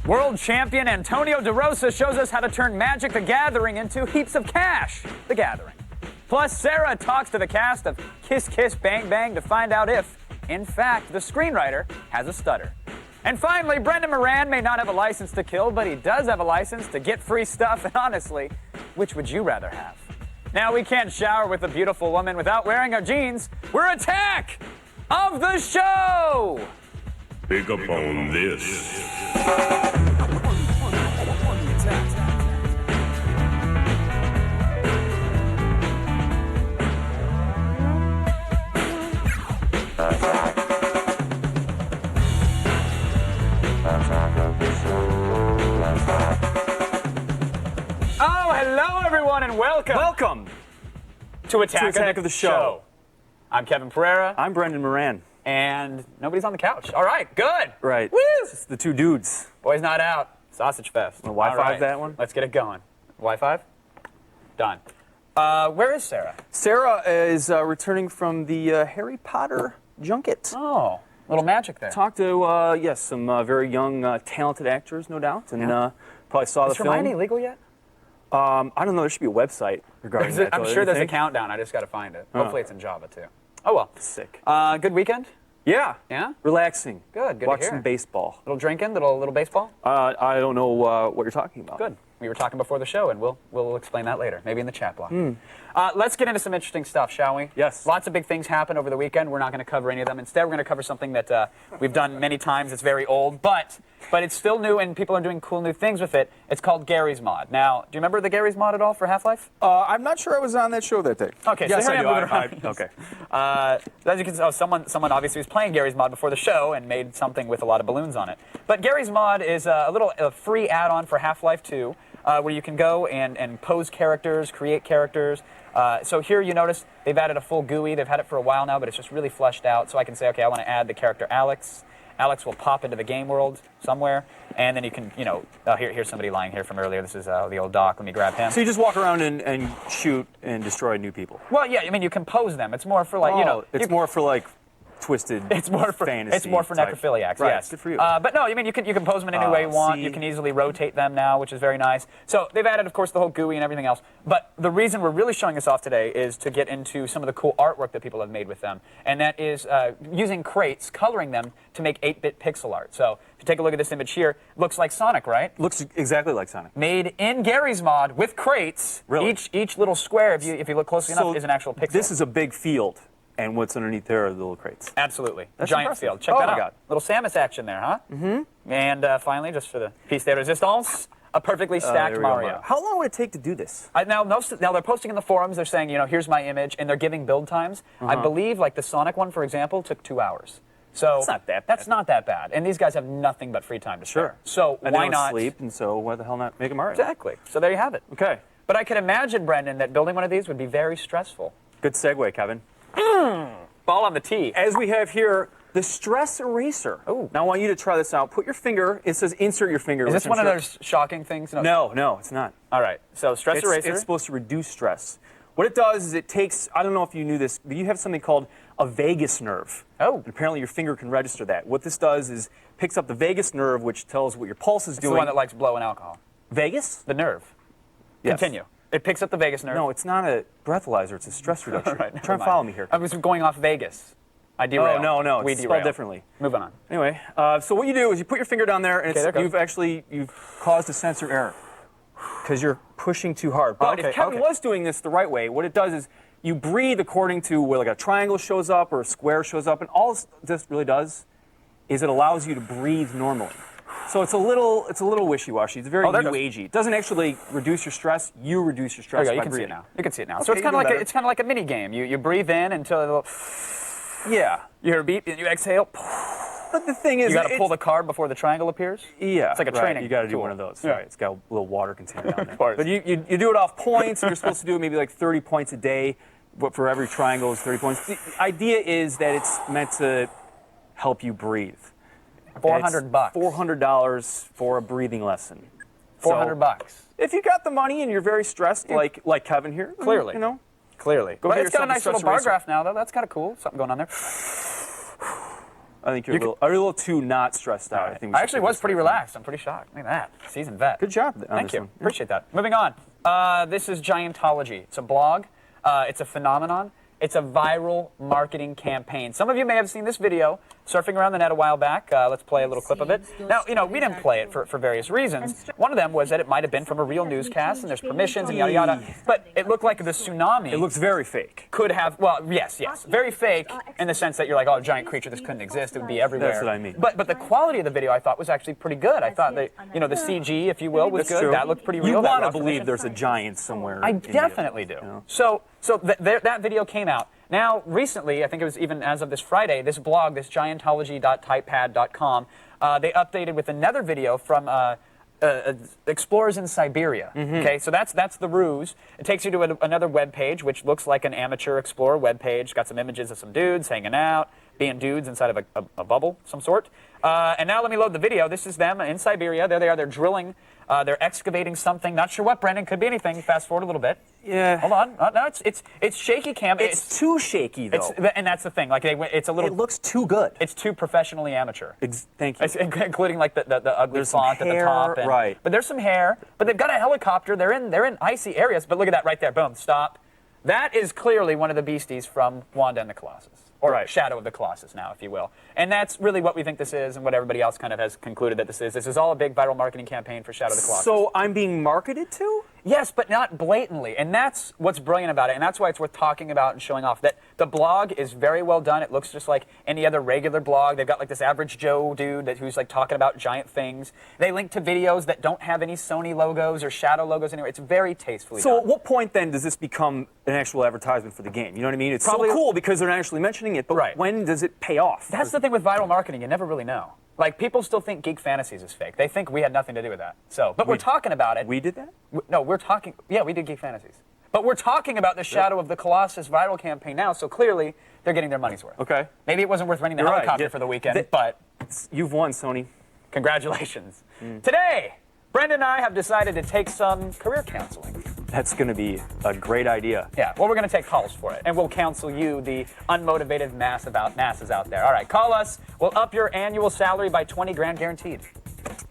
World champion Antonio DeRosa shows us how to turn Magic the Gathering into heaps of cash. The Gathering. Plus, Sarah talks to the cast of Kiss Kiss Bang Bang to find out if, in fact, the screenwriter has a stutter. And finally, Brendan Moran may not have a license to kill, but he does have a license to get free stuff. And honestly, which would you rather have? Now, we can't shower with a beautiful woman without wearing our jeans. We're Attack of the Show! Pick up on this. Oh, hello everyone and welcome. Welcome to Attack of the Show. I'm Kevin Pereira. I'm Brendan Moran. And nobody's on the couch. All right, good. Right. Woo! It's just the two dudes. Boys not out. Sausage Fest. Wi-Fi All right, that one? Let's get it going. Wi-Fi? Done. Where is Sarah? Sarah is returning from the Harry Potter junket. Oh, little magic there. Talked to, yes, some very young, talented actors, no doubt. And probably saw the Is film. Hermione legal yet? I don't know. There should be a website regarding that. I'm though, sure don't there's you a think? countdown. I just got to find it. Oh. Hopefully it's in Java, too. Oh, well. Sick. Good weekend? Yeah. Yeah? Relaxing. Good to Watch hear. some baseball. Little drinking, little baseball? I don't know what you're talking about. Good. We were talking before the show, and we'll explain that later, maybe in the chat block. Let's get into some interesting stuff, shall we? Yes. Lots of big things happen over the weekend. We're not going to cover any of them. Instead, we're going to cover something that we've done many times. It's very old, but it's still new, and people are doing cool new things with it. It's called Garry's Mod. Now, do you remember the Garry's Mod at all for Half-Life? I'm not sure I was on that show that day. Okay, yes, so I here do. I am moving around. Okay. As you can see, someone obviously was playing Garry's Mod before the show and made something with a lot of balloons on it. But Garry's Mod is a little free add-on for Half-Life 2, where you can go and pose characters, create characters. So here you notice they've added a full GUI. They've had it for a while now, but it's just really fleshed out. So I can say, okay, I want to add the character Alex. Alex will pop into the game world somewhere, and then you can, here's somebody lying here from earlier. This is the old Doc. Let me grab him. So you just walk around and shoot and destroy new people. Well, yeah, I mean, you compose them. It's more for it's more for like twisted fantasy. It's more for type. necrophiliacs, Right, yes. good for you. But no, I mean, you can pose them in any way you want. see. You can easily rotate them now, which is very nice. So they've added, of course, the whole GUI and everything else. But the reason we're really showing this off today is to get into some of the cool artwork that people have made with them. And that is using crates, coloring them to make 8-bit pixel art. So if you take a look at this image here, looks like Sonic, right? Looks exactly like Sonic. Made in Garry's Mod with crates. Really? Each little square, if you look closely enough, is an actual pixel. This is a big field, and what's underneath there are the little crates. Absolutely. That's Giant impressive. field. Check Oh that my out. God. Little Samus action there, huh? Mm-hmm. And finally, just for the piece de resistance, a perfectly stacked There we go, Mario. How long would it take to do this? Now they're posting in the forums. They're saying, here's my image, and they're giving build times. I believe, like the Sonic one, for example, took 2 hours. So That's not that bad. That's not that bad. And these guys have nothing but free time to spare. Sure. So And why they don't not sleep, and so why the hell not make a Mario? Exactly. So there you have it. Okay. But I can imagine, Brendan, that building one of these would be very stressful. Good segue, Kevin. Ball on the tee. As we have here, the stress eraser. Ooh. Now I want you to try this out. Put your finger. It says insert your finger. Is this which one I'm of sure- those shocking things? No, it's not. All right. So stress eraser. It's supposed to reduce stress. What it does is it takes, I don't know if you knew this, but you have something called a vagus nerve. Oh. And apparently your finger can register that. What this does is picks up the vagus nerve, which tells what your pulse is It's doing. the one that likes blowing alcohol. Vegas? The nerve. Yes. Continue. It picks up the vagus nerve. No, it's not a breathalyzer. It's a stress reduction. All right, never Try and mind. follow me here. I was going off Vegas. I derailed. Oh, no. We It's derailed. spelled differently. Moving on. Anyway, so what you do is you put your finger down there, and Okay, there it you've caused a sensor error because you're pushing too hard. But Okay, if Kevin okay. was doing this the right way, what it does is you breathe according to where like a triangle shows up or a square shows up, and all this really does is it allows you to breathe normally. So it's a little wishy-washy. It's very there it new goes. agey. It doesn't actually reduce your stress. You reduce your stress There you go. by You can see it breathing. now. You can see it now. Okay, So it's you're kind of doing like better. a mini game. You breathe in until it'll, Yeah. you hear a beep, and you exhale. But the thing is, You got to pull the card before the triangle appears. Yeah, It's like a right. training You got to do tool. one of those. Yeah. Right. It's got a little water container down there. course. But you do it off points, and you're supposed to do it maybe like 30 points a day. But for every triangle is 30 points. The idea is that it's meant to help you breathe. $400. $400 for a breathing lesson. $400. If you got the money and you're very stressed, like Kevin here, Clearly. you know, Clearly. Go But get it's got a yourself a nice little stress bar eraser. graph now, though. That's kind of cool. Something going on there. I think you're a little too not stressed out. I think I actually was pretty relaxed. I'm pretty shocked. Look at that. Seasoned vet. Good job. Thank you. Appreciate that. Moving on. This is Giantology. It's a blog. It's a phenomenon. It's a viral marketing campaign. Some of you may have seen this video surfing around the net a while back. Let's play a little clip of it. Now, we didn't play it for various reasons. One of them was that it might have been from a real newscast, and there's permissions and yada yada. But it looked like the tsunami. It looks very fake. Could have, well, yes. Very fake in the sense that you're like, oh, a giant creature, this couldn't exist. It would be everywhere. That's what I mean. But the quality of the video I thought was actually pretty good. I thought that, the CG, if you will, was That's good. true. That looked pretty real. You want to believe there's a giant somewhere. I definitely do. So that video came out. Now, recently, I think it was even as of this Friday, this blog, this Giantology.typepad.com, they updated with another video from explorers in Siberia. Okay, so that's the ruse. It takes you to another web page, which looks like an amateur explorer web page. Got some images of some dudes hanging out, being dudes inside of a bubble, some sort. And now let me load the video. This is them in Siberia. There they are. They're drilling. They're excavating something. Not sure what, Brendan. Could be anything. Fast forward a little bit. Yeah. Hold on. No, it's shaky cam. It's too shaky, though. And that's the thing. Like it's a little. It looks too good. It's too professionally amateur. Thank you. Including like the ugly font at the top. Right. But there's some hair. But they've got a helicopter. They're in icy areas. But look at that right there. Boom. Stop. That is clearly one of the beasties from Wanda and the Colossus. Or Shadow of the Colossus now, if you will. And that's really what we think this is and what everybody else kind of has concluded that this is. This is all a big viral marketing campaign for Shadow of the Colossus. So I'm being marketed to? Yes, but not blatantly. And that's what's brilliant about it. And that's why it's worth talking about and showing off. That the blog is very well done. It looks just like any other regular blog. They've got like this average Joe dude who's like talking about giant things. They link to videos that don't have any Sony logos or Shadow logos anywhere. It's very tastefully done. So at what point then does this become an actual advertisement for the game? You know what I mean? It's probably so cool because they're actually mentioning it, but when does it pay off? That's the thing with viral marketing. You never really know. Like, people still think Geek Fantasies is fake. They think we had nothing to do with that. So, but we're talking about it. We did that? No, we're talking. Yeah, we did Geek Fantasies. But we're talking about the Shadow of the Colossus viral campaign now, so clearly they're getting their money's worth. Okay. Maybe it wasn't worth renting the helicopter for the weekend, but you've won, Sony. Congratulations. Today, Brendan and I have decided to take some career counseling. That's going to be a great idea. Yeah, well, we're going to take calls for it, and we'll counsel you, the unmotivated masses out there. All right, call us. We'll up your annual salary by 20 grand guaranteed.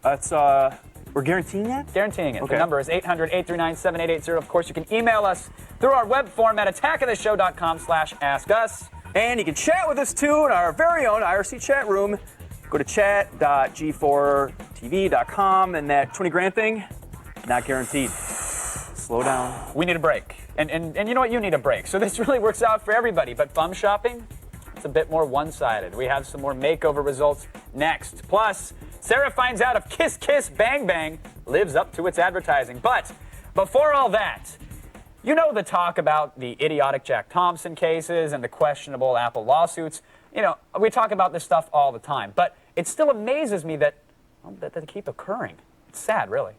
That's, we're guaranteeing that? Guaranteeing it. Okay. The number is 800-839-7880. Of course, you can email us through our web form at attackoftheshow.com/askus. And you can chat with us, too, in our very own IRC chat room. Go to chat.g4tv.com, and that 20 grand thing, not guaranteed. Slow down. We need a break. And you know what? You need a break. So this really works out for everybody. But bum shopping, it's a bit more one-sided. We have some more makeover results next. Plus, Sarah finds out if Kiss Kiss Bang Bang lives up to its advertising. But before all that, you know the talk about the idiotic Jack Thompson cases and the questionable Apple lawsuits. You know, we talk about this stuff all the time. But it still amazes me that they keep occurring. It's sad, really.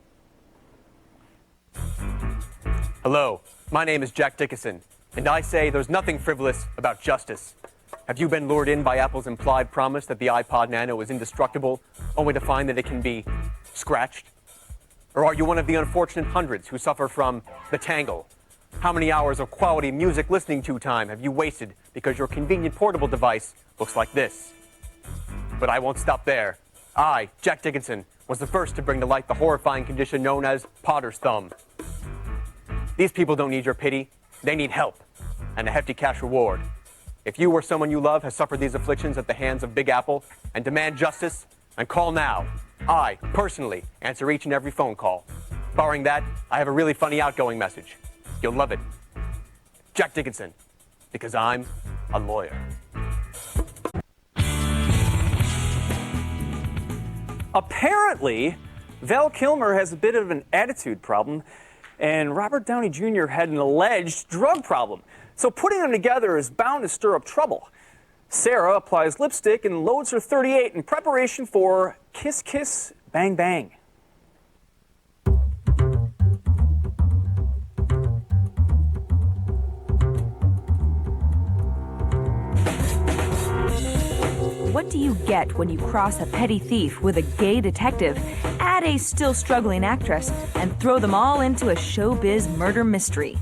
Hello, my name is Jack Dickinson, and I say there's nothing frivolous about justice. Have you been lured in by Apple's implied promise that the iPod Nano is indestructible, only to find that it can be scratched? Or are you one of the unfortunate hundreds who suffer from the tangle? How many hours of quality music listening to time have you wasted because your convenient portable device looks like this? But I won't stop there. I, Jack Dickinson, was the first to bring to light the horrifying condition known as Potter's Thumb. These people don't need your pity. They need help and a hefty cash reward. If you or someone you love has suffered these afflictions at the hands of Big Apple and demand justice, then call now. I, personally, answer each and every phone call. Barring that, I have a really funny outgoing message. You'll love it. Jack Dickinson, because I'm a lawyer. Apparently, Val Kilmer has a bit of an attitude problem, and Robert Downey Jr. had an alleged drug problem. So putting them together is bound to stir up trouble. Sarah applies lipstick and loads her .38 in preparation for Kiss Kiss Bang Bang. What do you get when you cross a petty thief with a gay detective, add a still struggling actress, and throw them all into a showbiz murder mystery?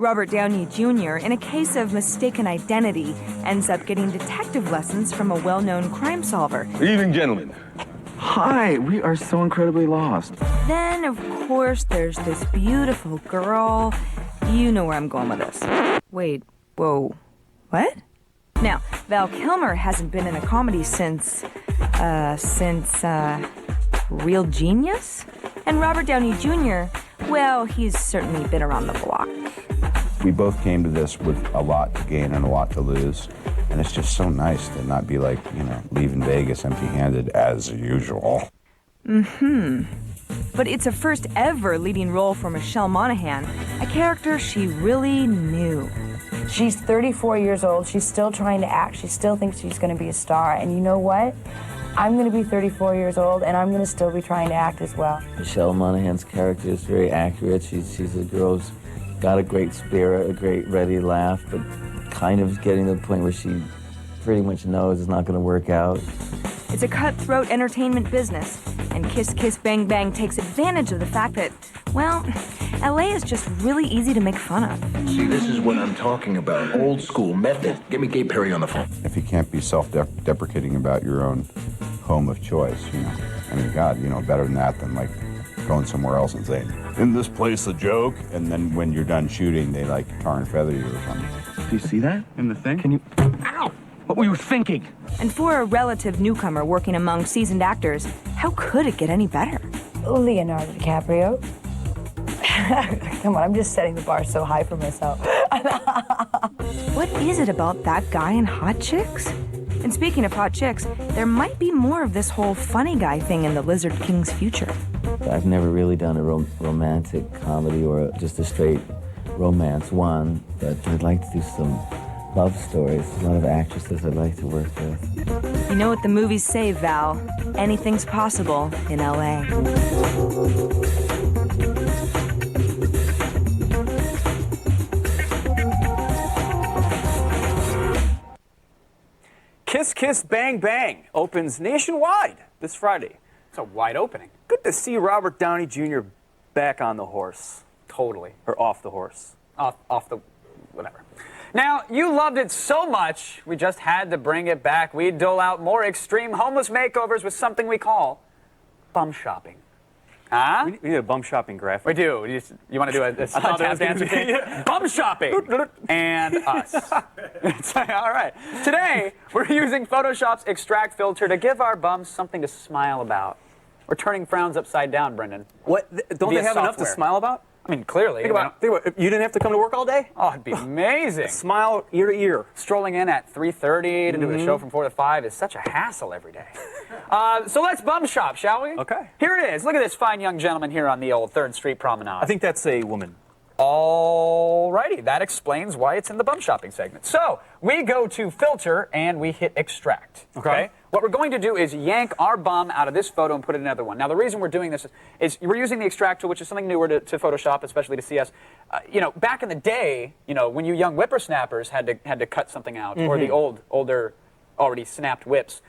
Robert Downey Jr., in a case of mistaken identity, ends up getting detective lessons from a well-known crime solver. Good evening, gentlemen. Hi, we are so incredibly lost. Then, of course, there's this beautiful girl. You know where I'm going with this. Wait, whoa, what? Now, Val Kilmer hasn't been in a comedy since Real Genius? And Robert Downey Jr., well, he's certainly been around the block. We both came to this with a lot to gain and a lot to lose. And it's just so nice to not be like, leaving Vegas empty-handed as usual. But it's a first ever leading role for Michelle Monaghan, a character she really knew. She's 34 years old. She's still trying to act. She still thinks she's going to be a star. And you know what? I'm going to be 34 years old, and I'm going to still be trying to act as well. Michelle Monaghan's character is very accurate. She's a girl who's got a great spirit, a great ready laugh, but kind of getting to the point where she pretty much knows it's not going to work out. It's a cutthroat entertainment business, and Kiss Kiss Bang Bang takes advantage of the fact that, well, LA is just really easy to make fun of. See, this is what I'm talking about. Old school method. Get me Gay Perry on the phone. If you can't be self-deprecating about your own home of choice, I mean, God, better than that than, like, going somewhere else and saying, "In this place, a joke," and then when you're done shooting, they, like, tar and feather you or something. Do you see that in the thing? Can you... Ow! What were you thinking? And for a relative newcomer working among seasoned actors, how could it get any better? Leonardo DiCaprio. Come on, I'm just setting the bar so high for myself. What is it about that guy and hot chicks? And speaking of hot chicks, there might be more of this whole funny guy thing in the Lizard King's future. I've never really done a romantic comedy or just a straight romance one, but I'd like to do some love stories. A lot of actresses I'd like to work with. You know what the movies say, Val. Anything's possible in LA. Kiss Kiss Bang Bang opens nationwide this Friday. It's a wide opening. Good to see Robert Downey Jr. back on the horse. Totally. Or off the horse. Off the... whatever. Now, you loved it so much, we just had to bring it back. We dole out more extreme homeless makeovers with something we call bum shopping. Huh? We need a bum shopping graphic. We do. You want to do a tap dance routine? Bum shopping and us. All right. Today, we're using Photoshop's extract filter to give our bums something to smile about. We're turning frowns upside down, Brendan. What? Don't they have enough to software. smile about? I mean, clearly. Think about it. You didn't have to come to work all day? Oh, it'd be amazing. Smile ear to ear. Strolling in at 3:30 to do the show from 4 to 5 is such a hassle every day. So let's bum shop, shall we? Okay. Here it is. Look at this fine young gentleman here on the old 3rd Street Promenade. I think that's a woman. Alrighty, that explains why it's in the bum shopping segment. So, we go to filter and we hit extract. Okay? What we're going to do is yank our bum out of this photo and put it in another one. Now, the reason we're doing this is we're using the extract tool, which is something newer to Photoshop, especially to CS. Back in the day, when you young whippersnappers had to cut something out, or the older, already snapped whips,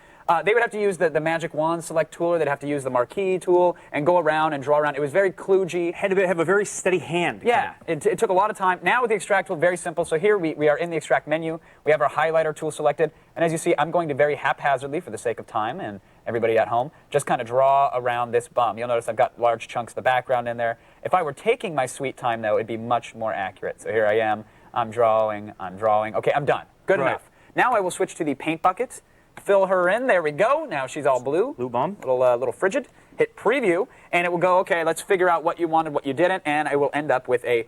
they would have to use the magic wand select tool, or they'd have to use the marquee tool and go around and draw around. It was very kludgy. Had to have a very steady hand. Yeah, it took a lot of time. Now with the extract tool, very simple. So here we are in the extract menu. We have our highlighter tool selected. And as you see, I'm going to very haphazardly, for the sake of time and everybody at home, just kind of draw around this bum. You'll notice I've got large chunks of the background in there. If I were taking my sweet time, though, it'd be much more accurate. So here I am. I'm drawing. Okay, I'm done. Good enough. Now I will switch to the paint bucket. Fill her in. There we go. Now she's all blue. Blue bum. Little frigid. Hit preview, and it will go. Okay, let's figure out what you wanted, what you didn't, and I will end up with a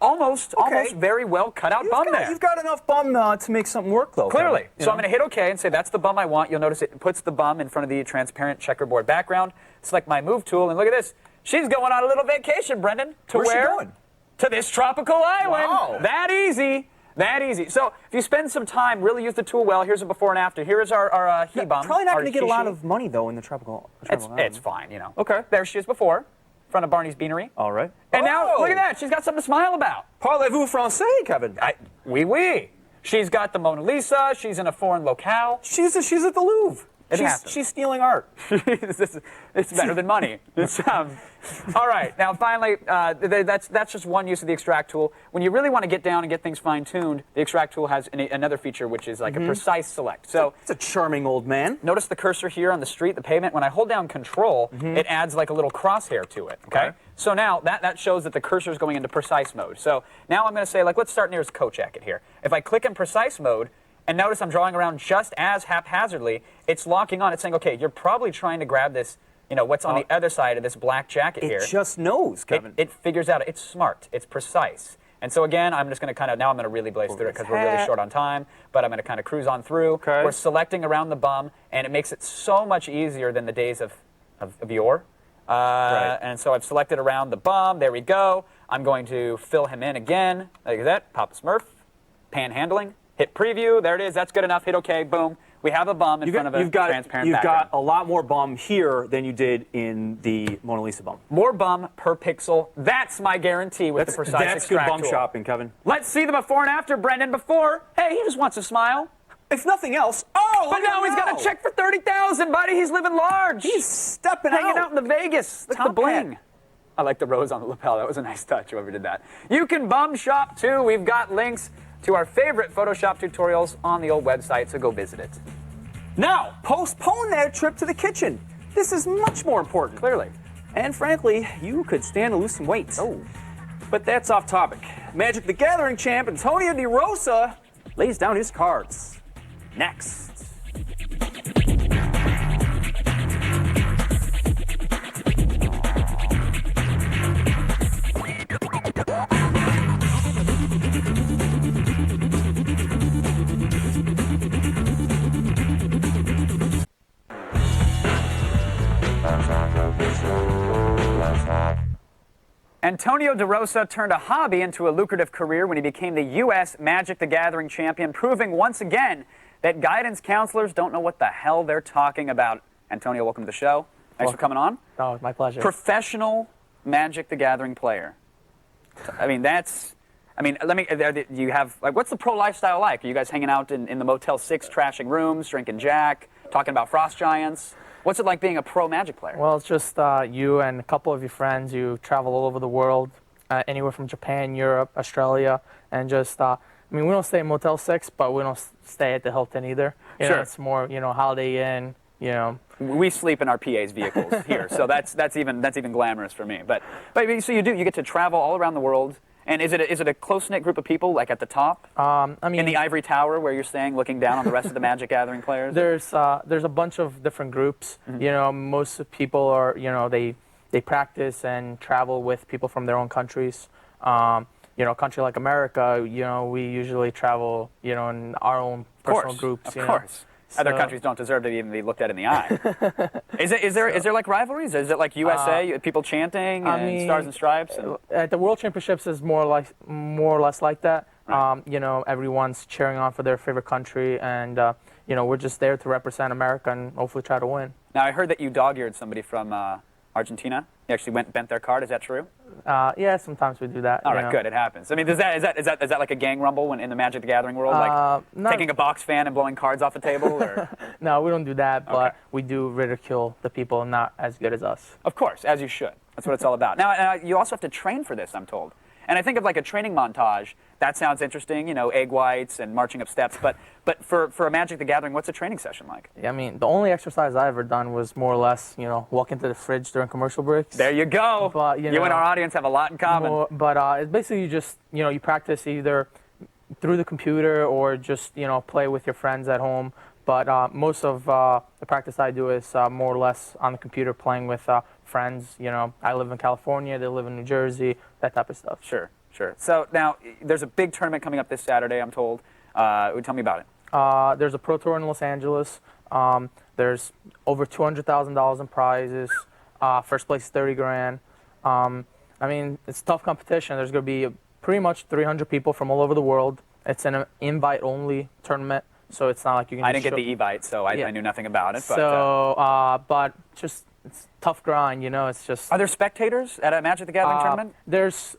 almost very well cut out bum there. You've got enough bum to make something work, though. Clearly. So I'm going to hit OK and say that's the bum I want. You'll notice it puts the bum in front of the transparent checkerboard background. Select my move tool, and look at this. She's going on a little vacation, Brendan. Where's she going? To this tropical island. Wow. That easy. That easy. So if you spend some time, really use the tool well. Here's a before and after. Here's our he bum. Probably not going to get a lot of money, though, in the tropical island. It's fine, Okay. There she is before, in front of Barney's Beanery. All right. And now, look at that. She's got something to smile about. Parlez-vous français, Kevin? Oui, oui. She's got the Mona Lisa. She's in a foreign locale. She's at the Louvre. She's stealing art. It's better than money. All right, now finally, that's just one use of the extract tool. When you really want to get down and get things fine-tuned, the extract tool has another feature, which is like a precise select. So it's a charming old man. Notice the cursor here on the street, the pavement. When I hold down Control, it adds like a little crosshair to it. Okay. So now that shows that the cursor is going into precise mode. So now I'm going to say, like, let's start near his coat jacket here. If I click in precise mode, and notice I'm drawing around just as haphazardly, it's locking on. It's saying, okay, you're probably trying to grab this, what's on the other side of this black jacket here. It just knows, Kevin. It figures out. It's smart. It's precise. And so again, I'm just going to now I'm going to really blaze through it because we're really short on time, but I'm going to kind of cruise on through. Okay. We're selecting around the bum, and it makes it so much easier than the days of yore. Right. And so I've selected around the bum. There we go. I'm going to fill him in again. Like that. Pop Smurf. Panhandling. Hit preview. There it is. That's good enough. Hit OK. Boom. We have a bum in front of a transparent background. You've got a lot more bum here than you did in the Mona Lisa bum. More bum per pixel. That's my guarantee with the precise That's good extract bum tool. shopping, Kevin. Let's see the before and after, Brendan. Before, hey, he just wants a smile. If nothing else, oh, but now he's got a check for $30,000, buddy. He's living large. He's stepping hanging out in the Vegas. Look at the bling. I like the rose on the lapel. That was a nice touch, whoever did that. You can bum shop, too. We've got links to our favorite Photoshop tutorials on the old website, so go visit it. Now, postpone that trip to the kitchen. This is much more important. Clearly. And frankly, you could stand to lose some weight. Oh. But that's off topic. Magic the Gathering champ Antonio DeRosa lays down his cards. Next. Antonio DeRosa turned a hobby into a lucrative career when he became the U.S. Magic the Gathering champion, proving once again that guidance counselors don't know what the hell they're talking about. Antonio, welcome to the show. Thanks for coming on. Oh, my pleasure. Professional Magic the Gathering player. I mean, you have, like, what's the pro lifestyle like? Are you guys hanging out in the Motel 6, trashing rooms, drinking Jack, talking about frost giants? What's it like being a pro Magic player? Well, it's just you and a couple of your friends. You travel all over the world, anywhere from Japan, Europe, Australia, and just, we don't stay in Motel 6, but we don't stay at the Hilton either. You know, it's more, Holiday Inn, We sleep in our PA's vehicles here, so that's even glamorous for me. But so you get to travel all around the world. And is it a close-knit group of people, like at the top? In the Ivory Tower, where you're staying, looking down on the rest of the Magic Gathering players? There's a bunch of different groups. Most people are, they practice and travel with people from their own countries. A country like America, we usually travel, in our own personal groups. Of course. Other countries don't deserve to even be looked at in the eye. Is there like rivalries? Is it like USA, people chanting and Stars and Stripes? At the World Championships is more or less like that. Right. Everyone's cheering on for their favorite country, and we're just there to represent America and hopefully try to win. Now I heard that you dog-eared somebody from Argentina. You actually bent their card. Is that true? Yeah, sometimes we do that. All right, good. It happens. I mean, is that like a gang rumble in the Magic the Gathering world, like taking a box fan and blowing cards off the table? Or? No, we don't do that, but we do ridicule the people not as good as us. Of course, as you should. That's what it's all about. Now, you also have to train for this, I'm told. And I think of like a training montage. That sounds interesting, egg whites and marching up steps. But for a Magic the Gathering, what's a training session like? Yeah, the only exercise I ever done was more or less, walk into the fridge during commercial breaks. There you go. But, you and our audience have a lot in common. But it's basically you just, you practice either through the computer or just, play with your friends at home. But most of the practice I do is more or less on the computer playing with friends. I live in California, they live in New Jersey, that type of stuff. Sure. So now there's a big tournament coming up this Saturday, I'm told. Tell me about it. There's a Pro Tour in Los Angeles. There's over $200,000 in prizes. First place is $30,000. It's tough competition. There's going to be pretty much 300 people from all over the world. It's an invite-only tournament, so it's not like you can. I didn't get the e-bite, so I knew nothing about it. But just it's tough grind, It's just. Are there spectators at a Magic the Gathering tournament? There's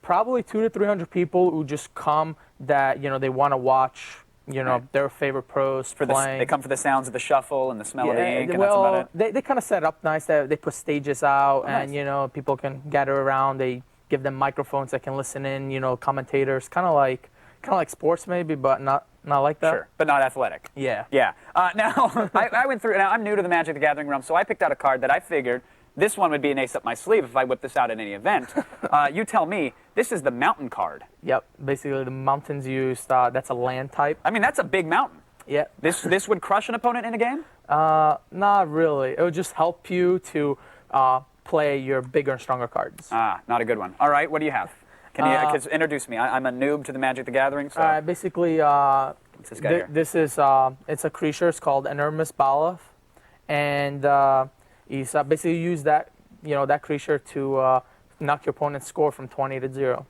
probably 200 to 300 people who just come that they want to watch their favorite pros playing. They come for the sounds of the shuffle and the smell of the ink, and that's about it. They kind of set it up nice. They put stages out, and people can gather around. They give them microphones that can listen in. Commentators, kind of like sports maybe, but not like that. Sure, but not athletic. Yeah. Yeah. Now I went through. Now I'm new to the Magic the Gathering realm, so I picked out a card that I figured this one would be an ace up my sleeve if I whip this out at any event. You tell me. This is the mountain card. Yep. Basically, the mountains used. That's a land type. I mean, that's a big mountain. Yeah. This would crush an opponent in a game? Not really. It would just help you to play your bigger and stronger cards. Not a good one. All right, what do you have? Can you introduce me? I'm a noob to the Magic the Gathering. So. Basically, what's this guy here? This is it's a creature. It's called Enormous Balaf, and he's basically use that that creature to knock your opponent's score from 20 to 0.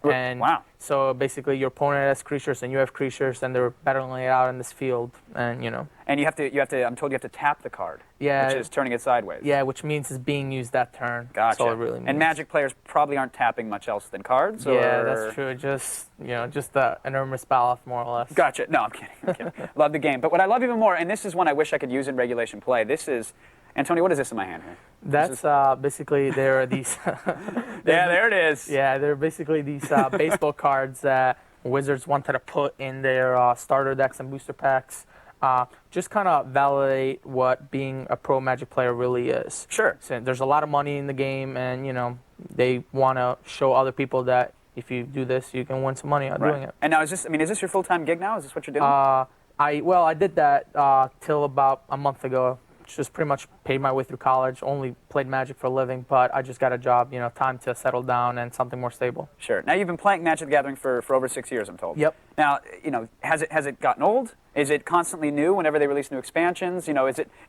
And wow. So basically, your opponent has creatures and you have creatures, and they're battling it out in this field, and And you have to. I'm told you have to tap the card. Yeah. Which is turning it sideways. Yeah, which means it's being used that turn. Gotcha. That's all it really means. And Magic players probably aren't tapping much else than cards. Yeah, that's true. Just the Enormous Balaf, more or less. Gotcha. No, I'm kidding. Love the game, but what I love even more, and this is one I wish I could use in regulation play. This is. Antonio, what is this in my hand here? That's basically there are these. Yeah, there it is. Yeah, they're basically these baseball cards that Wizards wanted to put in their starter decks and booster packs. Just kind of validate what being a pro Magic player really is. Sure. So there's a lot of money in the game, and they want to show other people that if you do this, you can win some money on doing it. And now, is this your full-time gig now? Is this what you're doing? I did that till about a month ago. Just pretty much paid my way through college, only played Magic for a living, but I just got a job, time to settle down and something more stable. Sure. Now, you've been playing Magic the Gathering for over 6 years, I'm told. Yep. Now, has it gotten old? Is it constantly new whenever they release new expansions?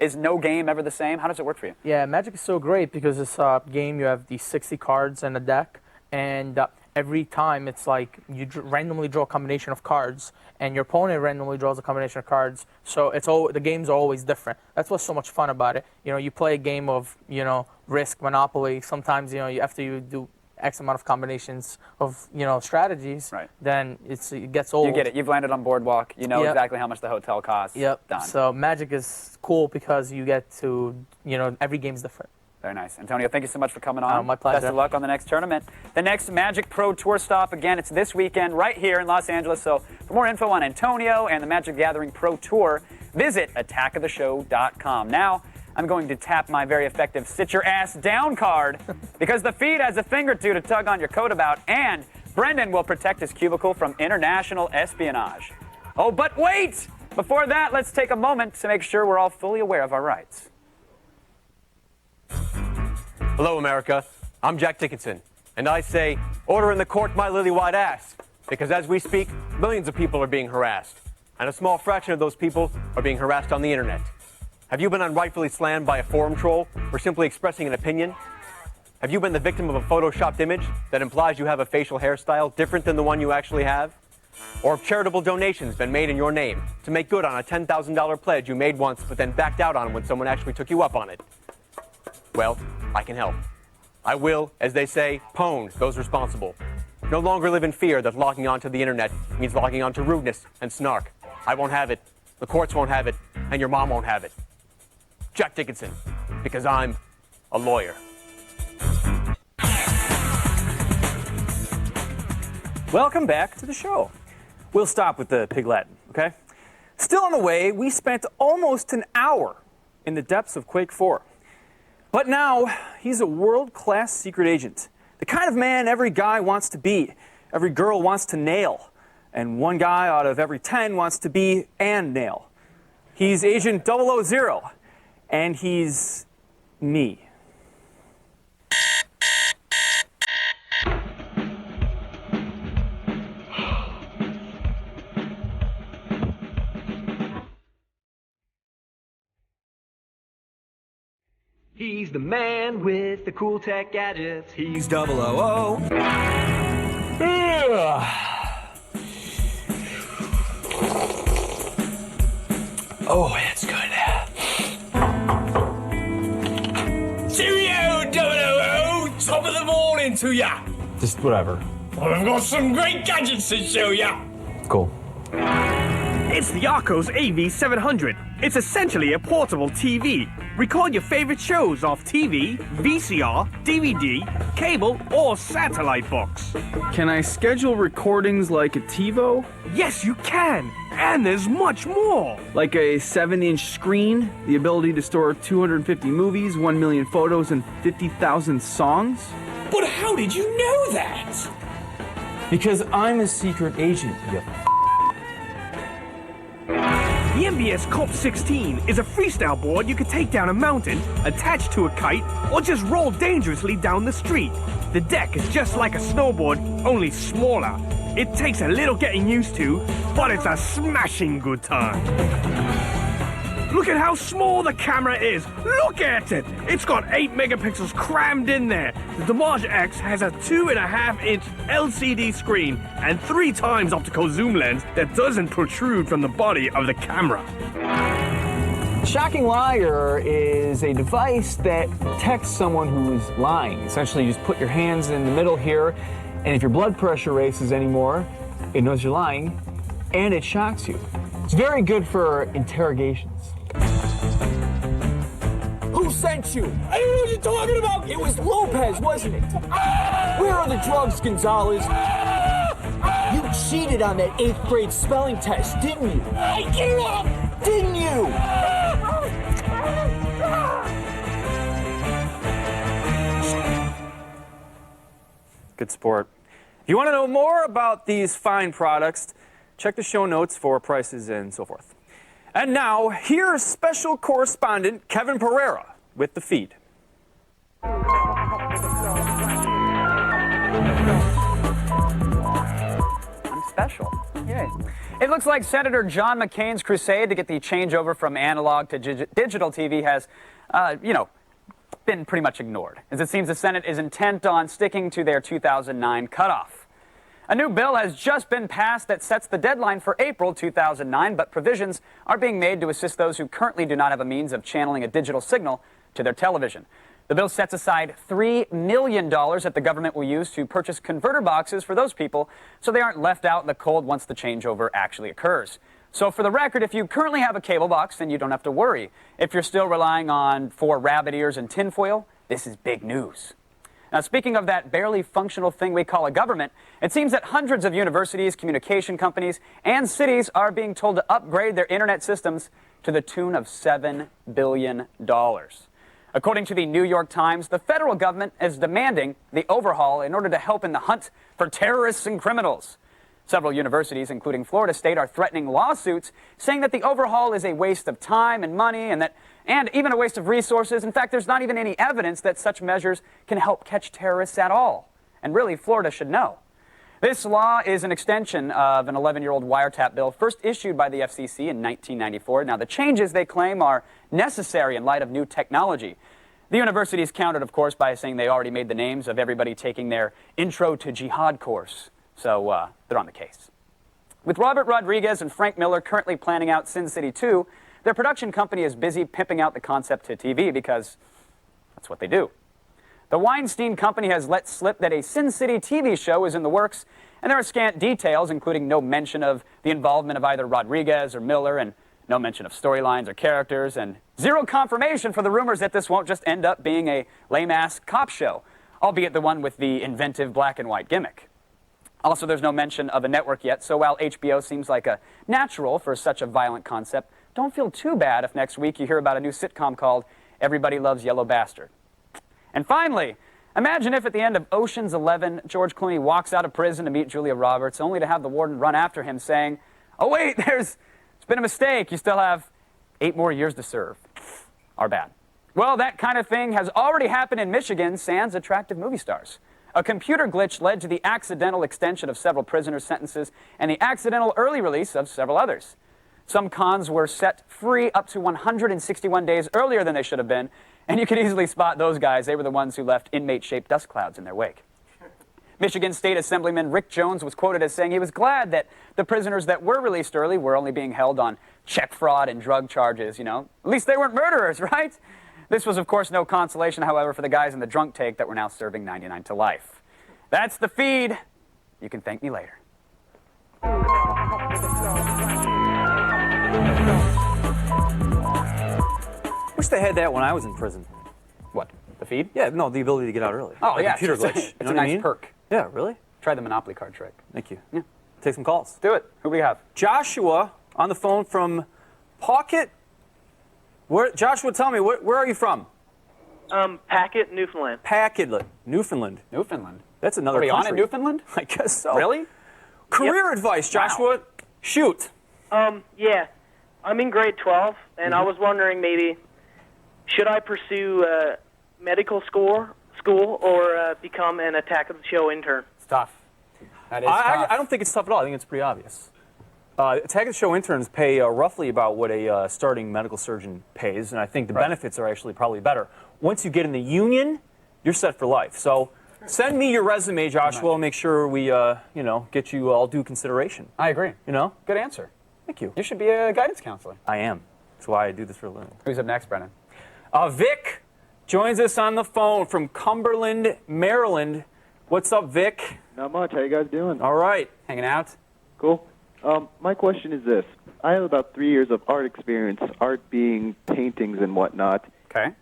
Is no game ever the same? How does it work for you? Yeah, Magic is so great because this game, you have these 60 cards in a deck, and every time it's like you randomly draw a combination of cards, and your opponent randomly draws a combination of cards. So the games are always different. That's what's so much fun about it. You play a game of Risk, Monopoly. Sometimes after you do X amount of combinations of strategies, right. Then it gets old. You get it. You've landed on Boardwalk. You know exactly how much the hotel costs. Yep. Done. So Magic is cool because you get to every game's different. Very nice. Antonio, thank you so much for coming on. My pleasure. Best of luck on the next tournament. The next Magic Pro Tour stop, again, it's this weekend right here in Los Angeles. So for more info on Antonio and the Magic the Gathering Pro Tour, visit attackoftheshow.com. Now, I'm going to tap my very effective Sit Your Ass Down card because the feed has a thing or two to tug on your coat about, and Brendan will protect his cubicle from international espionage. Oh, but wait! Before that, let's take a moment to make sure we're all fully aware of our rights. Hello, America. I'm Jack Dickinson, and I say, order in the court my lily-white ass, because as we speak, millions of people are being harassed, and a small fraction of those people are being harassed on the internet. Have you been unrightfully slammed by a forum troll for simply expressing an opinion? Have you been the victim of a photoshopped image that implies you have a facial hairstyle different than the one you actually have? Or have charitable donations been made in your name to make good on a $10,000 pledge you made once but then backed out on when someone actually took you up on it? Well, I can help. I will, as they say, pwn those responsible. No longer live in fear that logging onto the internet means logging onto rudeness and snark. I won't have it, the courts won't have it, and your mom won't have it. Jack Dickinson, because I'm a lawyer. Welcome back to the show. We'll stop with the Pig Latin, okay? Still on the way, we spent almost an hour in the depths of Quake 4. But now, he's a world-class secret agent. The kind of man every guy wants to be, every girl wants to nail, and one guy out of every 10 wants to be and nail. He's Agent 000, and he's me. He's the man with the cool tech gadgets. He's 000. Oh, that's good. Cheerio, 000! Top of the morning to ya! Just whatever. Well, I've got some great gadgets to show ya! Cool. It's the Arcos AV700. It's essentially a portable TV. Record your favorite shows off TV, VCR, DVD, cable, or satellite box. Can I schedule recordings like a TiVo? Yes, you can. And there's much more. Like a 7-inch screen, the ability to store 250 movies, 1 million photos, and 50,000 songs? But how did you know that? Because I'm a secret agent, you The MBS Corp 16 is a freestyle board you can take down a mountain, attach to a kite, or just roll dangerously down the street. The deck is just like a snowboard, only smaller. It takes a little getting used to, but it's a smashing good time. Look at how small the camera is. Look at it. It's got 8 megapixels crammed in there. The Damage X has a 2.5-inch LCD screen and 3 times optical zoom lens that doesn't protrude from the body of the camera. Shocking Liar is a device that detects someone who's lying. Essentially, you just put your hands in the middle here, and if your blood pressure races anymore, it knows you're lying, and it shocks you. It's very good for interrogations. Who sent you? I don't know what you're talking about. It was Lopez, wasn't it? Where are the drugs, Gonzalez? You cheated on that 8th grade spelling test, didn't you? I gave up! Didn't you? Good sport. If you want to know more about these fine products, check the show notes for prices and so forth. And now, here's special correspondent Kevin Pereira with the feed. I'm special. Yay. It looks like Senator John McCain's crusade to get the changeover from analog to digital TV has, been pretty much ignored, as it seems the Senate is intent on sticking to their 2009 cutoff. A new bill has just been passed that sets the deadline for April 2009, but provisions are being made to assist those who currently do not have a means of channeling a digital signal to their television. The bill sets aside $3 million that the government will use to purchase converter boxes for those people so they aren't left out in the cold once the changeover actually occurs. So for the record, if you currently have a cable box, then you don't have to worry. If you're still relying on 4 rabbit ears and tinfoil, this is big news. Now, speaking of that barely functional thing we call a government, it seems that hundreds of universities, communication companies, and cities are being told to upgrade their internet systems to the tune of $7 billion. According to the New York Times, the federal government is demanding the overhaul in order to help in the hunt for terrorists and criminals. Several universities, including Florida State, are threatening lawsuits, saying that the overhaul is a waste of time and money and even a waste of resources. In fact, there's not even any evidence that such measures can help catch terrorists at all. And really, Florida should know. This law is an extension of an 11-year-old wiretap bill first issued by the FCC in 1994. Now, the changes they claim are necessary in light of new technology. The universities countered, of course, by saying they already made the names of everybody taking their Intro to Jihad course. So they're on the case. With Robert Rodriguez and Frank Miller currently planning out Sin City 2, their production company is busy pimping out the concept to TV because that's what they do. The Weinstein Company has let slip that a Sin City TV show is in the works, and there are scant details, including no mention of the involvement of either Rodriguez or Miller, and no mention of storylines or characters, and zero confirmation for the rumors that this won't just end up being a lame-ass cop show, albeit the one with the inventive black and white gimmick. Also, there's no mention of a network yet, so while HBO seems like a natural for such a violent concept, don't feel too bad if next week you hear about a new sitcom called Everybody Loves Yellow Bastard. And finally, imagine if at the end of Ocean's 11, George Clooney walks out of prison to meet Julia Roberts, only to have the warden run after him saying, "Oh wait, it's been a mistake, you still have 8 more years to serve." Our bad. Well, that kind of thing has already happened in Michigan, sans attractive movie stars. A computer glitch led to the accidental extension of several prisoners' sentences and the accidental early release of several others. Some cons were set free up to 161 days earlier than they should have been, and you could easily spot those guys. They were the ones who left inmate-shaped dust clouds in their wake. Michigan State Assemblyman Rick Jones was quoted as saying he was glad that the prisoners that were released early were only being held on check fraud and drug charges, At least they weren't murderers, right? This was, of course, no consolation, however, for the guys in the drunk tank that were now serving 99 to life. That's the feed. You can thank me later. Wish they had that when I was in prison. What? The feed? Yeah, no, the ability to get out early. Oh, Like yeah. computer glitch. It's You know a what I nice mean? perk. Yeah, really? Try the Monopoly card trick. Thank you. Yeah. Take some calls. Do it. Who we have? Joshua on the phone from Pocket. Joshua, tell me, where are you from? Packet, Newfoundland. Packet, Newfoundland. Newfoundland. That's another Are we country. on in Newfoundland? I guess so. Really? Career advice, Joshua. Shoot. Yeah. I'm in grade 12, and I was wondering maybe, should I pursue medical school or become an Attack of the Show intern? It's tough. That is tough. I don't think it's tough at all. I think it's pretty obvious. Attack of the Show interns pay roughly about what a starting medical surgeon pays, and I think the benefits are actually probably better. Once you get in the union, you're set for life. So send me your resume, Joshua. I'll make sure we, get you all due consideration. I agree. You know? Good answer. Thank you. You should be a guidance counselor. I am. That's why I do this for a living. Who's up next, Brennan? Vic joins us on the phone from Cumberland, Maryland. What's up, Vic? Not much. How you guys doing? All right. Hanging out? Cool. My question is this. I have about 3 years of art experience, art being paintings and whatnot. Okay.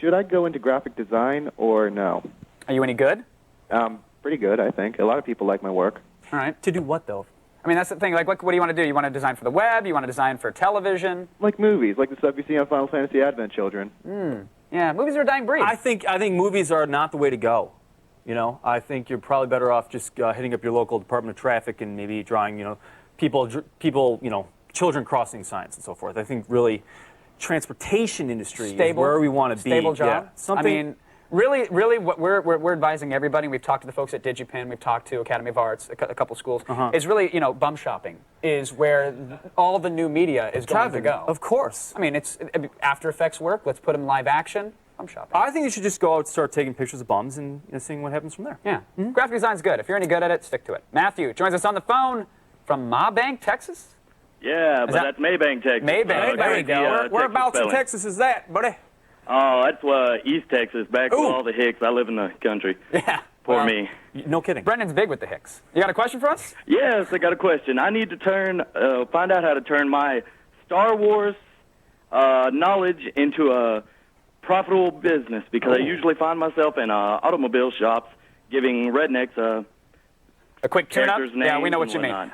Should I go into graphic design or no? Are you any good? Pretty good, I think. A lot of people like my work. All right. To do what, though? I mean, that's the thing. Like, what do you want to do? You want to design for the web? You want to design for television? Like movies, like the stuff you see on Final Fantasy Advent Children. Yeah, movies are a dying breed. I think movies are not the way to go. You know, I think you're probably better off just hitting up your local Department of Traffic and maybe drawing, children crossing signs and so forth. I think really transportation industry is where we want to be. Stable job. Yeah. Something. I mean, really, what we're advising everybody. We've talked to the folks at DigiPen. We've talked to Academy of Arts, a couple schools. Is really, bum shopping is where all the new media is going to go. Of course. I mean, it's After Effects work. Let's put them live action. Bum shopping. I think you should just go out and start taking pictures of bums and seeing what happens from there. Yeah. Graphic design's good. If you're any good at it, stick to it. Matthew joins us on the phone from Ma Bank, Texas. Yeah, but that's Maybank, Texas. Maybank, there you go. Whereabouts in Texas is that, buddy? Oh, that's East Texas, back with all the Hicks. I live in the country. Yeah. Poor me. No kidding. Brendan's big with the Hicks. You got a question for us? Yes, I got a question. I need to find out how to turn my Star Wars knowledge into a profitable business, because I usually find myself in automobile shops giving rednecks a quick tune-up? Yeah, we know what you mean.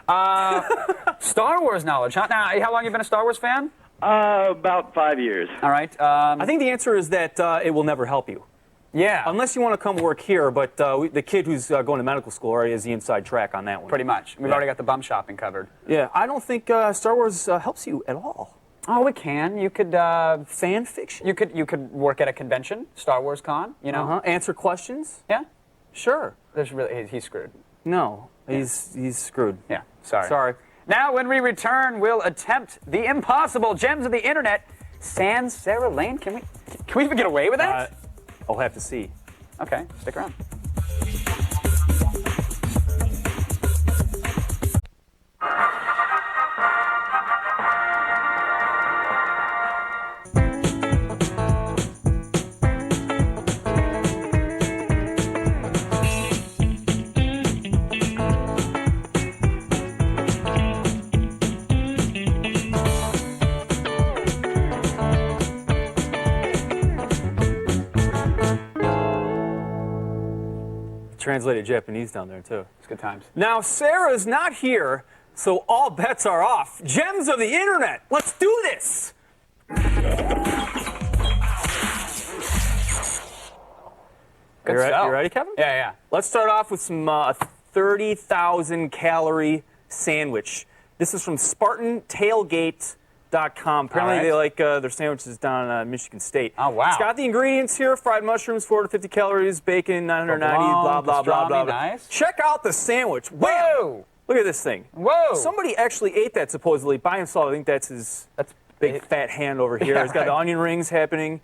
Star Wars knowledge, huh? Now, how long have you been a Star Wars fan? About 5 years. All right. I think the answer is that it will never help you. Yeah. Unless you want to come work here, but the kid who's going to medical school already has the inside track on that one. Pretty much. We've already got the bum shopping covered. Yeah, I don't think Star Wars helps you at all. Oh, it can. You could fan fiction. You could work at a convention, Star Wars Con. Answer questions. Yeah. Sure. He's screwed. No, he's screwed. Yeah. Sorry. Now, when we return, we'll attempt the impossible. Gems of the internet. Sans Sarah Lane. Can we even get away with that? I'll have to see. Okay, stick around. Translated Japanese down there, too. It's good times. Now, Sarah's not here, so all bets are off. Gems of the internet, let's do this! Good You ready, Kevin? Yeah. Let's start off with some 30,000 calorie sandwich. This is from SpartanTailgate.com. Apparently they like their sandwiches down in Michigan State. Oh, wow. It's got the ingredients here: fried mushrooms, 4 to 50 calories, bacon, 990, blah, blah, blah, blah. Nice. Check out the sandwich. Whoa! Look at this thing. Whoa! Somebody actually ate that, supposedly, by himself. I think that's his big fat hand over here. Yeah, He's got the onion rings happening.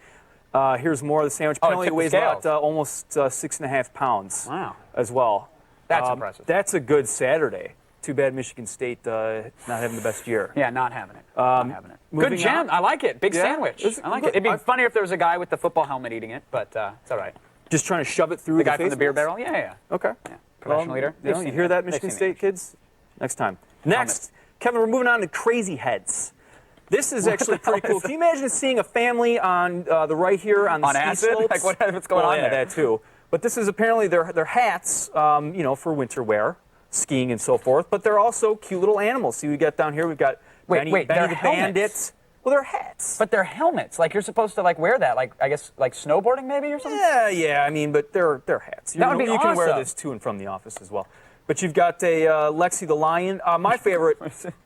Here's more of the sandwich. Apparently it weighs about almost 6.5 pounds. Wow. As well. That's impressive. That's a good Saturday. Too bad Michigan State not having the best year. Yeah, not having it. Not having it. Good gem. I like it. Big sandwich. I like it. It'd be funnier if there was a guy with the football helmet eating it, but it's all right. Just trying to shove it through the guy from the beer barrel? Yeah. Okay. Yeah. Professional eater. You hear that, Michigan State kids? Next time. Next, Kevin, we're moving on to Crazy Heads. This is actually pretty cool. Can you imagine seeing a family on the right here on the ski acid? slopes? Like what's going on yeah, there? that too. But this is apparently their hats, for winter wear, skiing and so forth. But they're also cute little animals. See, we got down here. We've got Benny they're the helmets. Bandit. Well, they're hats. But they're helmets. Like you're supposed to like wear that. Like I guess like snowboarding maybe or something. Yeah. I mean, but they're hats. That would be You can wear awesome. this to and from the office as well. But you've got a Lexi the lion. My favorite,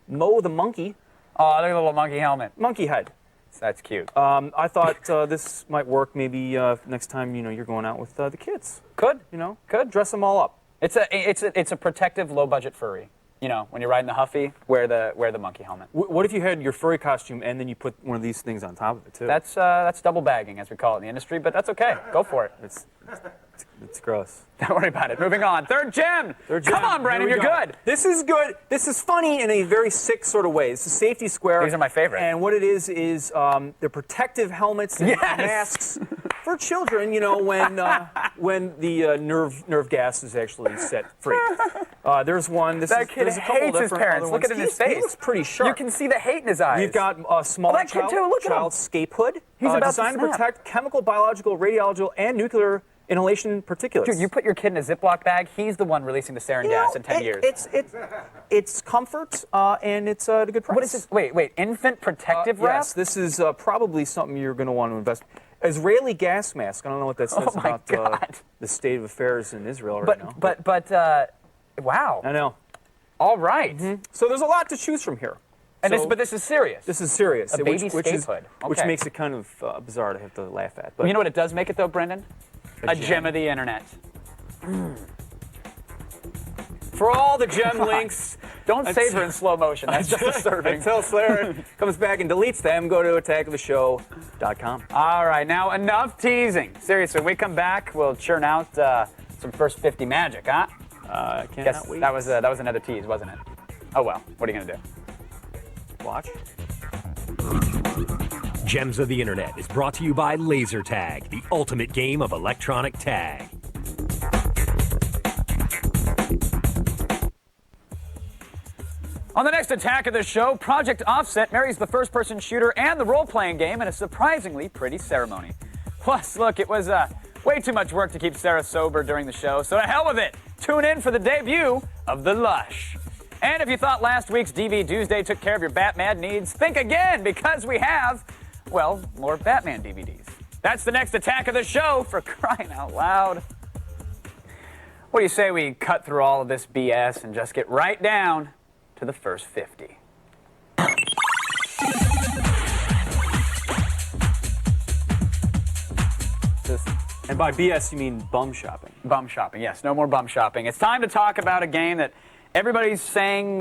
Mo the monkey. Oh, look at the little monkey helmet. Monkey head. That's cute. I thought this might work maybe next time you're going out with the kids. Could. Could dress them all up. It's a protective low budget furry. When you're riding the Huffy, wear the monkey helmet. What if you had your furry costume and then you put one of these things on top of it too? That's double bagging, as we call it in the industry, but that's okay. Go for it. It's gross. Don't worry about it. Moving on. Third gem. Come on, Brandon, you're good. This is good. This is funny in a very sick sort of way. It's a safety square. These are my favorite. And what it is they're protective helmets and masks for children. When the nerve gas is actually set free. There's one. That kid there's a couple hates his different parents. other Look ones. at it in his face. He looks pretty sharp. You can see the hate in his eyes. We've got a small that kid too. Look at him. child scape hood. He's about to designed to snap. protect chemical, biological, radiological, and nuclear inhalation particulates. Dude, you put your kid in a Ziploc bag, he's the one releasing the sarin gas in 10 years. It's comfort and it's at a good price. What is this? Wait, infant protective wrap? Yes, this is probably something you're going to want to invest. Israeli gas mask. I don't know what that says about the state of affairs in Israel right now. But wow. I know. All right. So there's a lot to choose from here. And this is serious. This is serious. A baby scape hood. Which Okay. makes it kind of bizarre to have to laugh at. But You know what it does make it though, Brendan? A gem of the internet. For all the gem links, don't save her in slow motion. That's just disturbing. Until Slayer comes back and deletes them, go to attackoftheshow.com. All right, now enough teasing. Seriously, when we come back, we'll churn out some first 50 magic, huh? I Guess cannot wait. that was another tease, wasn't it? Oh well, what are you gonna do? Watch. Gems of the Internet is brought to you by Laser Tag, the ultimate game of electronic tag. On the next attack of the show, Project Offset marries the first-person shooter and the role-playing game in a surprisingly pretty ceremony. Plus, look, it was way too much work to keep Sarah sober during the show, so to hell with it. Tune in for the debut of The Lush. And if you thought last week's DV Tuesday took care of your Batman needs, think again, because we have, well, more Batman DVDs. That's the next attack of the show, for crying out loud. What do you say we cut through all of this BS and just get right down to the first 50? And by BS, you mean bum shopping. Bum shopping, yes. No more bum shopping. It's time to talk about a game that everybody's saying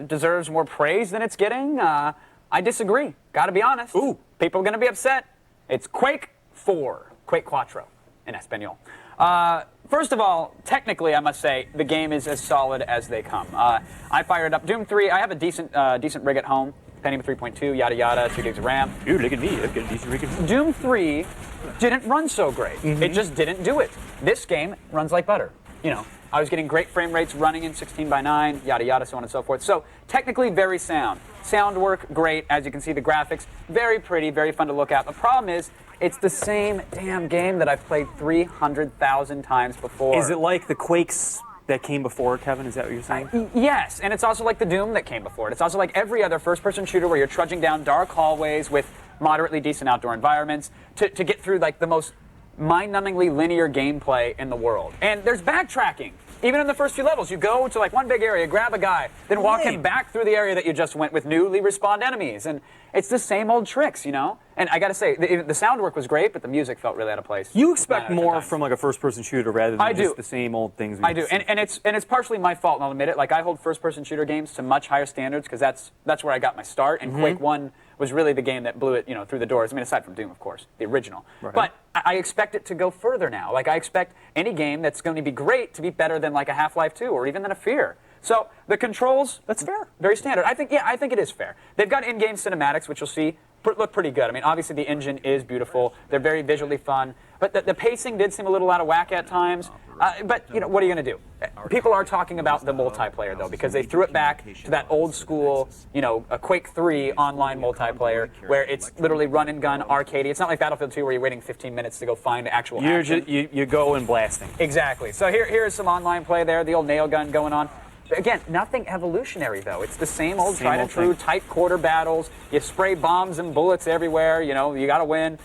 deserves more praise than it's getting. I disagree. Gotta be honest. Ooh. People are gonna be upset. It's Quake 4. Quake Quattro in Espanol. First of all, technically, I must say, the game is as solid as they come. I fired up Doom 3. I have a decent rig at home. Pentium 3.2, yada yada, 2 gigs of RAM. Ooh, look at me. I've got a decent rig at home. Doom 3 didn't run so great. It just didn't do it. This game runs like butter. I was getting great frame rates running in 16:9, yada yada, so on and so forth. So technically very sound. Sound work, great. As you can see, the graphics, very pretty, very fun to look at. The problem is, it's the same damn game that I've played 300,000 times before. Is it like the Quakes that came before, Kevin? Is that what you're saying? Yes, and it's also like the Doom that came before it. It's also like every other first-person shooter where you're trudging down dark hallways with moderately decent outdoor environments to get through like the most mind-numbingly linear gameplay in the world. And there's backtracking. Even in the first few levels, you go to like one big area, grab a guy, then walk him back through the area that you just went with newly respawned enemies. And it's the same old tricks, And I gotta say, the sound work was great, but the music felt really out of place. You expect more from like a first-person shooter rather than just the same old things. I do, and it's partially my fault, and I'll admit it. Like I hold first-person shooter games to much higher standards because that's where I got my start. And Quake 1 was really the game that blew it, through the doors. I mean, aside from Doom, of course, the original. Right. But I expect it to go further now. Like I expect any game that's going to be great to be better than like a Half-Life 2 or even than a Fear. So the controls, that's fair. Very standard. I think it is fair. They've got in-game cinematics, which you'll see look pretty good. I mean, obviously the engine is beautiful. They're very visually fun. But the pacing did seem a little out of whack at times. But, you know, what are you going to do? People are talking about the multiplayer, though, because they threw it back to that old school, you know, a Quake 3 online multiplayer where it's literally run and gun arcade. It's not like Battlefield 2 where you're waiting 15 minutes to go find actual action. You go in blasting. Exactly. So here's some online play there, the old nail gun going on. Again, nothing evolutionary, though. It's the same old tried and true tight quarter battles. You spray bombs and bullets everywhere. You know, you got to win.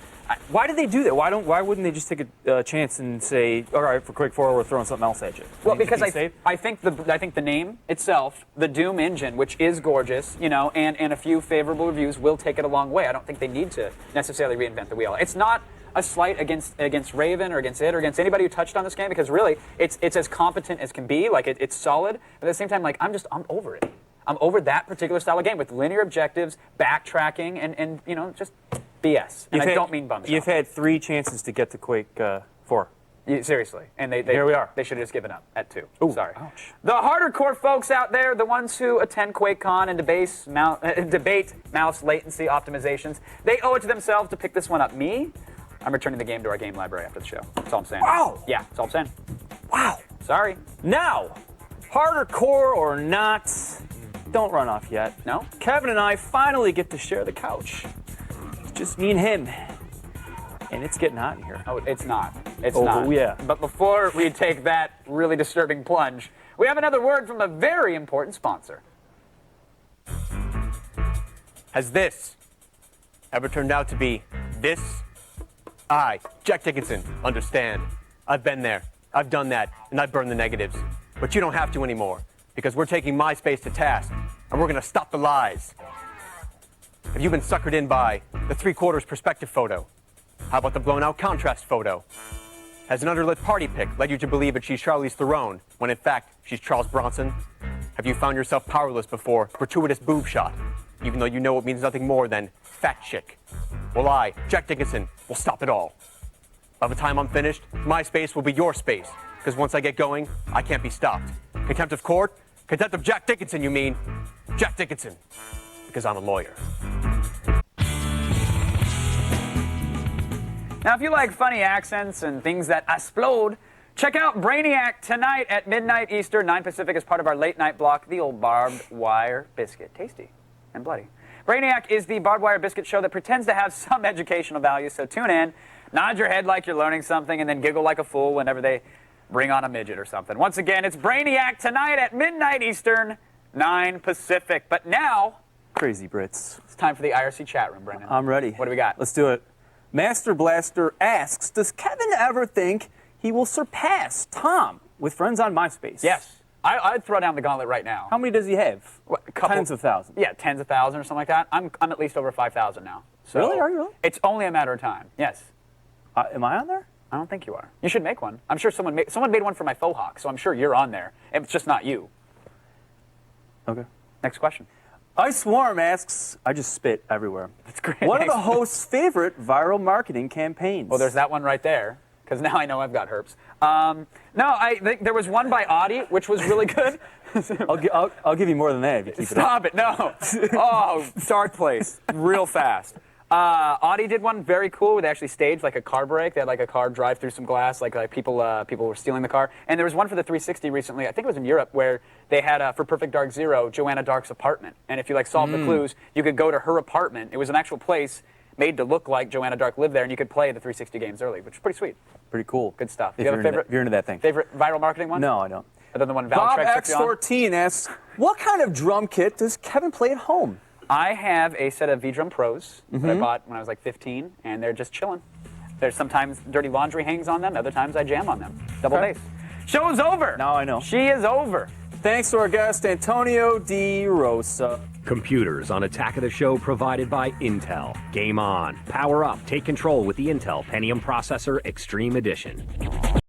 Why did they do that? Why wouldn't they just take a chance and say, all right, for Quake 4, we're throwing something else at you? Well, because I think the name itself, the Doom engine, which is gorgeous, you know, and a few favorable reviews will take it a long way. I don't think they need to necessarily reinvent the wheel. It's not a slight against Raven or against it or against anybody who touched on this game, because really it's as competent as can be. Like it's solid, but at the same time, like I'm over it. I'm over that particular style of game with linear objectives, backtracking, and you know, just BS. And I don't mean bum. You've had 3 chances to get to Quake 4. Seriously, and here we are. They should have just given up at 2. Ooh, sorry. Ouch. The harder core folks out there, the ones who attend QuakeCon and debate mouse latency optimizations, they owe it to themselves to pick this one up. Me, I'm returning the game to our game library after the show. That's all I'm saying. Wow. Yeah, that's all I'm saying. Wow. Sorry. Now, harder core or not, don't run off yet. No? Kevin and I finally get to share the couch. It's just me and him. And it's getting hot in here. Oh, it's not. It's not. Oh, yeah. But before we take that really disturbing plunge, we have another word from a very important sponsor. Has this ever turned out to be this? I, Jack Dickinson, understand. I've been there, I've done that, and I've burned the negatives. But you don't have to anymore, because we're taking MySpace to task, and we're going to stop the lies. Have you been suckered in by the 3/4 perspective photo? How about the blown-out contrast photo? Has an underlit party pic led you to believe that she's Charlize Theron, when in fact she's Charles Bronson? Have you found yourself powerless before gratuitous boob shot, even though you know it means nothing more than fat chick? Well, I, Jack Dickinson, will stop it all. By the time I'm finished, my space will be your space, because once I get going, I can't be stopped. Contempt of court? Contempt of Jack Dickinson, you mean? Jack Dickinson, because I'm a lawyer. Now, if you like funny accents and things that explode, check out Brainiac tonight at midnight Eastern, 9 Pacific, as part of our late night block, the old barbed wire biscuit. Tasty and bloody. Brainiac is the barbed wire biscuit show that pretends to have some educational value, so tune in, nod your head like you're learning something, and then giggle like a fool whenever they bring on a midget or something. Once again, it's Brainiac tonight at midnight Eastern, 9 Pacific. But now, crazy Brits, it's time for the IRC chat room, Brendan. I'm ready. What do we got? Let's do it. Master Blaster asks, does Kevin ever think he will surpass Tom with friends on MySpace? Yes. I'd throw down the gauntlet right now. How many does he have? Tens of thousands. Yeah, tens of thousands or something like that. I'm at least over 5,000 now. So really? Are you really? It's only a matter of time. Yes. Am I on there? I don't think you are. You should make one. I'm sure someone made one for my faux hawk, so I'm sure you're on there. It's just not you. Okay. Next question. Ice Swarm asks, I just spit everywhere. That's great. What are the host's favorite viral marketing campagives? Well, there's that one right there, because now I know I've got herpes. There was one by Audie, which was really good. I'll give you more than that if you keep Stop it, no. Oh, dark place, real fast. Audi did one very cool where they actually staged like a car break. They had like a car drive through some glass, like people were stealing the car. And there was one for the 360 recently, I think it was in Europe, where they had, for Perfect Dark Zero, Joanna Dark's apartment. And if you like solve the clues, you could go to her apartment. It was an actual place made to look like Joanna Dark lived there, and you could play the 360 games early, which is pretty sweet. Pretty cool. Good stuff. If you have a favorite? If you're into that thing. Favorite viral marketing one? No, I don't. Other than the one Val Bob Trex took you on? X14 asks, what kind of drum kit does Kevin play at home? I have a set of V-Drum Pros that I bought when I was like 15, and they're just chilling. There's sometimes dirty laundry hangs on them, other times I jam on them. Double bass. Show's over. Now I know. She is over. Thanks to our guest, Antonio D. Rosa. Computers on Attack of the Show provided by Intel. Game on. Power up. Take control with the Intel Pentium Processor Extreme Edition.